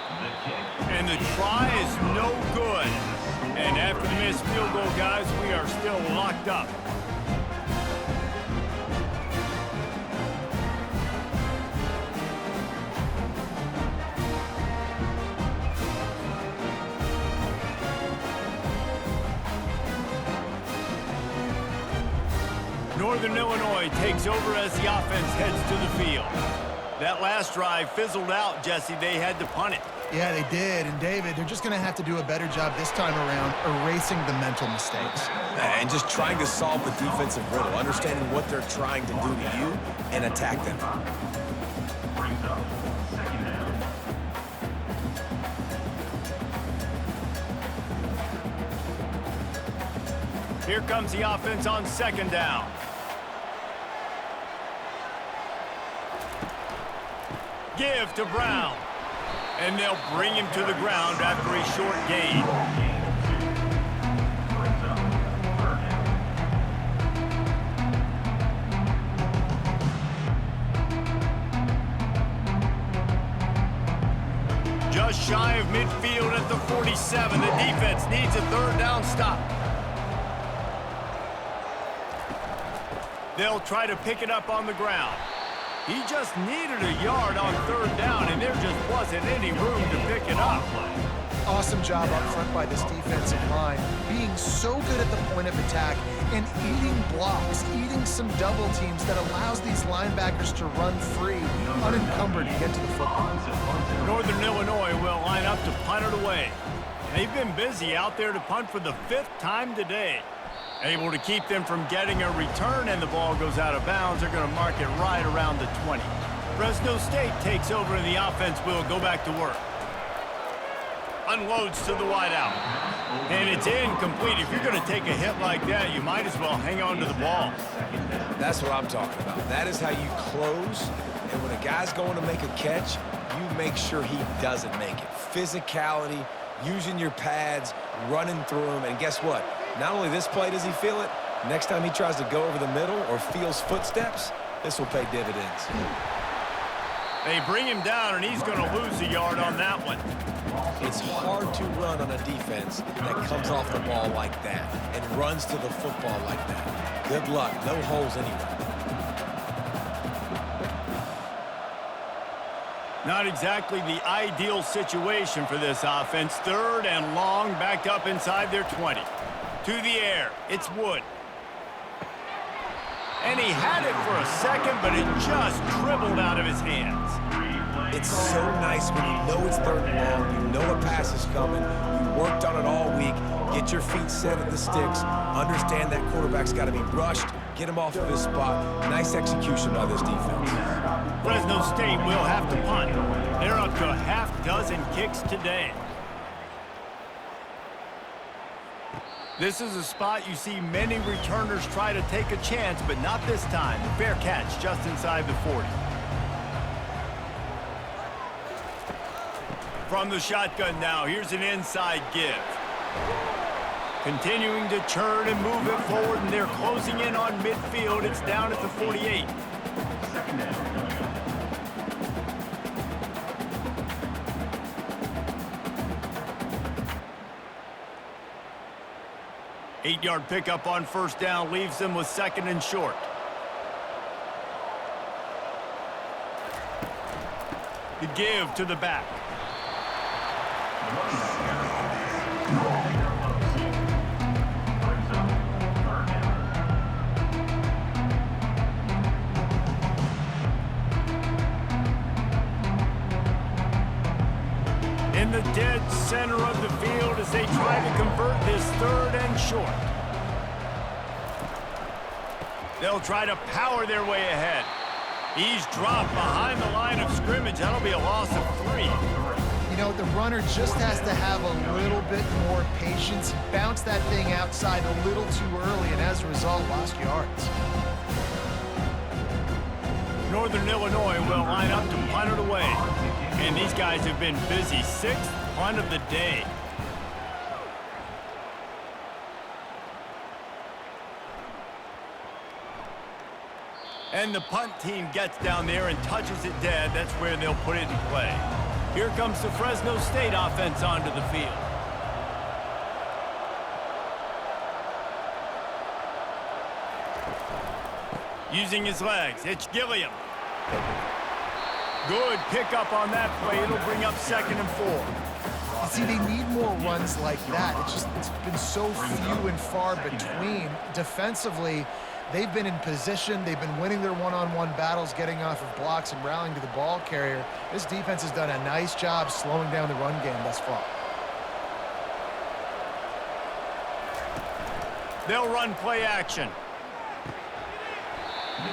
Speaker 1: And the try is no good. And after the missed field goal, guys, we are still locked up. Northern Illinois takes over as the offense heads to the field. That last drive fizzled out, Jesse. They had to punt it.
Speaker 3: Yeah, they did. And, David, they're just going to have to do a better job this time around erasing the mental mistakes.
Speaker 2: And just trying to solve the defensive riddle, understanding what they're trying to do to you and attack them.
Speaker 5: Brings up second down.
Speaker 1: Here comes the offense on second down. Give to Brown. And they'll bring him to the ground after a short gain.
Speaker 5: Brings up third down.
Speaker 1: Just shy of midfield at the 47. The defense needs a third down stop. They'll try to pick it up on the ground. He just needed a yard on third down, and there just wasn't any room to pick it up.
Speaker 3: Awesome job up front by this defensive line, being so good at the point of attack and eating blocks, eating some double teams that allows these linebackers to run free, unencumbered, and get to the football.
Speaker 1: Northern Illinois will line up to punt it away. They've been busy out there to punt for the 5th time today. Able to keep them from getting a return, and the ball goes out of bounds. They're going to mark it right around the 20. Fresno State takes over, and the offense will go back to work. Unloads to the wideout. And it's incomplete. If you're going to take a hit like that, you might as well hang on to the ball.
Speaker 2: That's what I'm talking about. That is how you close. And when a guy's going to make a catch, you make sure he doesn't make it. Physicality, using your pads, running through him, and guess what? Not only this play does he feel it, next time he tries to go over the middle or feels footsteps, this will pay dividends.
Speaker 1: They bring him down, and he's going to lose a yard on that one.
Speaker 2: It's hard to run on a defense that comes off the ball like that and runs to the football like that. Good luck. No holes anywhere.
Speaker 1: Not exactly the ideal situation for this offense. Third and long, backed up inside their 20. To the air, it's Wood. And he had it for a second, but it just dribbled out of his hands.
Speaker 2: It's so nice when you know it's third and long, you know a pass is coming, you worked on it all week, get your feet set at the sticks, understand that quarterback's got to be rushed, get him off of his spot. Nice execution by this defense.
Speaker 1: Fresno State will have to punt. They're up to a half dozen kicks today. This is a spot you see many returners try to take a chance, but not this time. Fair catch just inside the 40. From the shotgun now, here's an inside give. Continuing to turn and move it forward, and they're closing in on midfield. It's down at the 48.
Speaker 5: Second down coming up.
Speaker 1: 8-yard pickup on first down leaves them with second and short. The give to the back.
Speaker 5: The running back carry. Brings up third down.
Speaker 1: In the dead center of the field as they try to convert this third and short. They'll try to power their way ahead. He's dropped behind the line of scrimmage. That'll be a loss of 3.
Speaker 3: You know, the runner just has to have a little bit more patience. Bounce that thing outside a little too early, and as a result, lost yards.
Speaker 1: Northern Illinois will line up to punt it away. And these guys have been busy. 6th punt of the day. And the punt team gets down there and touches it dead. That's where they'll put it in play. Here comes the Fresno State offense onto the field. Using his legs, it's Gilliam. Good pickup on that play. It'll bring up second and 4.
Speaker 3: You see, they need more runs like that. It's been so few and far between. Defensively, they've been in position. They've been winning their one-on-one battles, getting off of blocks and rallying to the ball carrier. This defense has done a nice job slowing down the run game thus far.
Speaker 1: They'll run play action.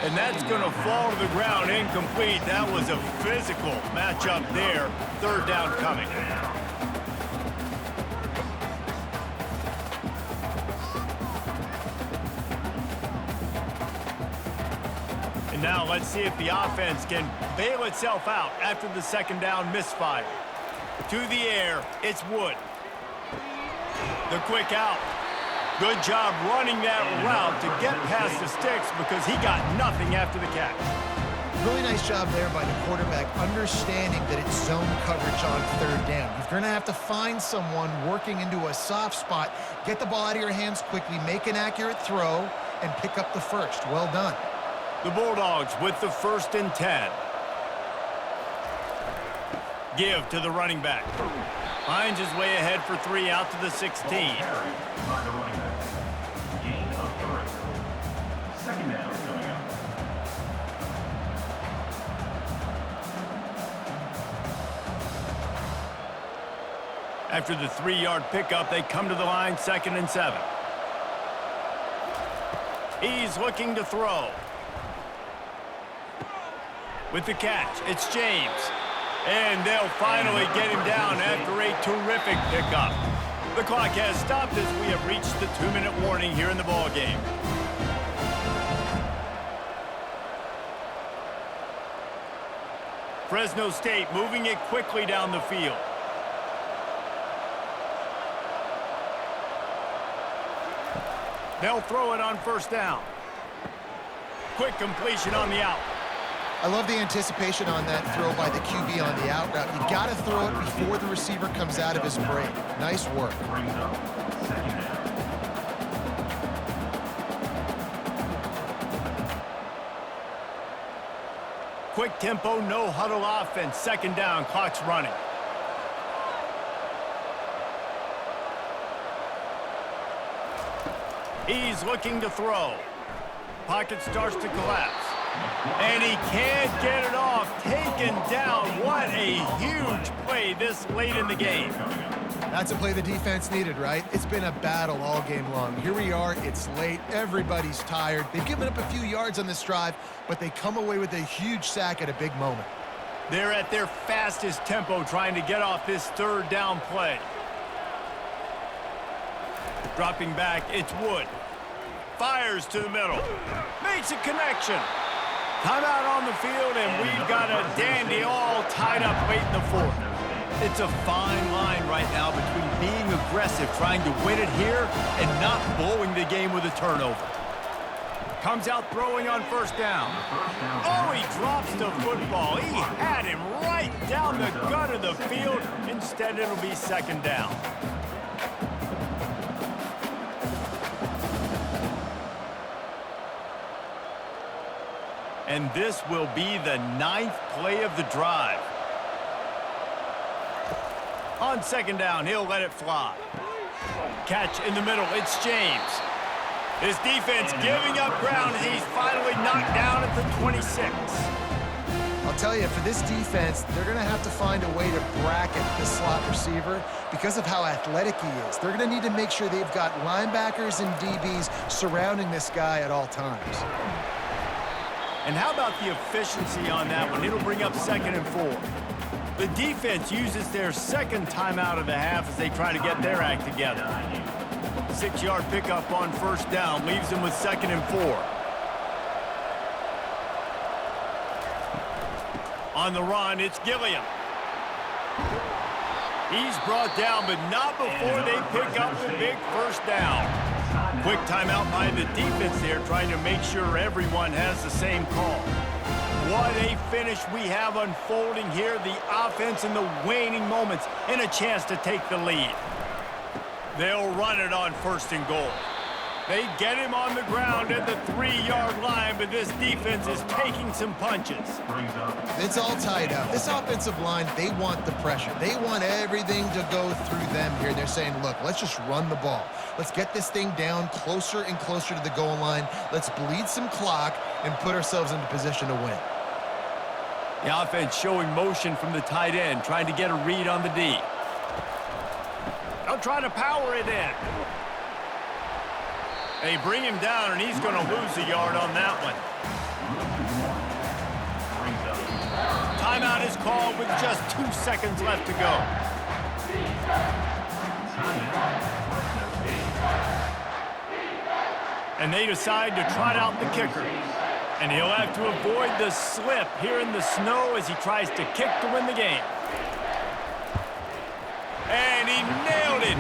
Speaker 1: And that's going to fall to the ground incomplete. That was a physical matchup there. Third down coming. And now let's see if the offense can bail itself out after the second down misfire. To the air, it's Wood. The quick out. Good job running that route to get past the sticks because he got nothing after the catch.
Speaker 3: Really nice job there by the quarterback, understanding that it's zone coverage on third down. You're going to have to find someone working into a soft spot, get the ball out of your hands quickly, make an accurate throw, and pick up the first. Well done.
Speaker 1: The Bulldogs with the 1st and 10. Give to the running back. Finds his way ahead for 3 out to the 16.
Speaker 5: Carry by the running back. Gain of 3. Second down coming up.
Speaker 1: After the 3-yard pickup, they come to the line, 2nd and 7. He's looking to throw. With the catch, it's James. And they'll finally get him down after a terrific pickup. The clock has stopped as we have reached the 2-minute warning here in the ballgame. Fresno State moving it quickly down the field. They'll throw it on first down. Quick completion on the out.
Speaker 3: I love the anticipation on that throw by the QB on the out route. You got to throw it before the receiver comes out of his break. Nice work.
Speaker 5: Brings up second down.
Speaker 1: Quick tempo, no huddle offense. Second down, clock's running. He's looking to throw. Pocket starts to collapse. And he can't get it off. Taken down. What a huge play this late in the game.
Speaker 3: That's a play the defense needed, right? It's been a battle all game long. Here we are. It's late. Everybody's tired. They've given up a few yards on this drive, but they come away with a huge sack at a big moment.
Speaker 1: They're at their fastest tempo trying to get off this third down play. Dropping back, it's Wood. Fires to the middle. Makes a connection. Timeout on the field, and we've got a dandy all tied up late in the fourth. It's a fine line right now between being aggressive, trying to win it here, and not blowing the game with a turnover. Comes out throwing on first down. Oh, he drops the football. He had him right down the gut of the field. Instead, it'll be second down. And this will be the 9th play of the drive. On second down, he'll let it fly. Catch in the middle, it's James. His defense giving up ground as he's finally knocked down at the 26.
Speaker 3: I'll tell you, for this defense, they're going to have to find a way to bracket the slot receiver because of how athletic he is. They're going to need to make sure they've got linebackers and DBs surrounding this guy at all times.
Speaker 1: And how about the efficiency on that one? It'll bring up 2nd and 4. The defense uses their second timeout of the half as they try to get their act together. 6-yard pickup on first down leaves them with 2nd and 4. On the run, it's Gilliam. He's brought down, but not before they pick up the big first down. Quick timeout by the defense there, trying to make sure everyone has the same call. What a finish we have unfolding here. The offense in the waning moments and a chance to take the lead. They'll run it on 1st and goal. They get him on the ground at the 3-yard line, but this defense is taking some punches.
Speaker 3: It's all tied up. This offensive line, they want the pressure. They want everything to go through them here. They're saying, look, let's just run the ball. Let's get this thing down closer and closer to the goal line. Let's bleed some clock and put ourselves into position to win.
Speaker 1: The offense showing motion from the tight end, trying to get a read on the D. They'll try to power it in. They bring him down, and he's going to lose a yard on that one. Timeout is called with just 2 seconds left to go. And they decide to trot out the kicker. And he'll have to avoid the slip here in the snow as he tries to kick to win the game. And he nailed it.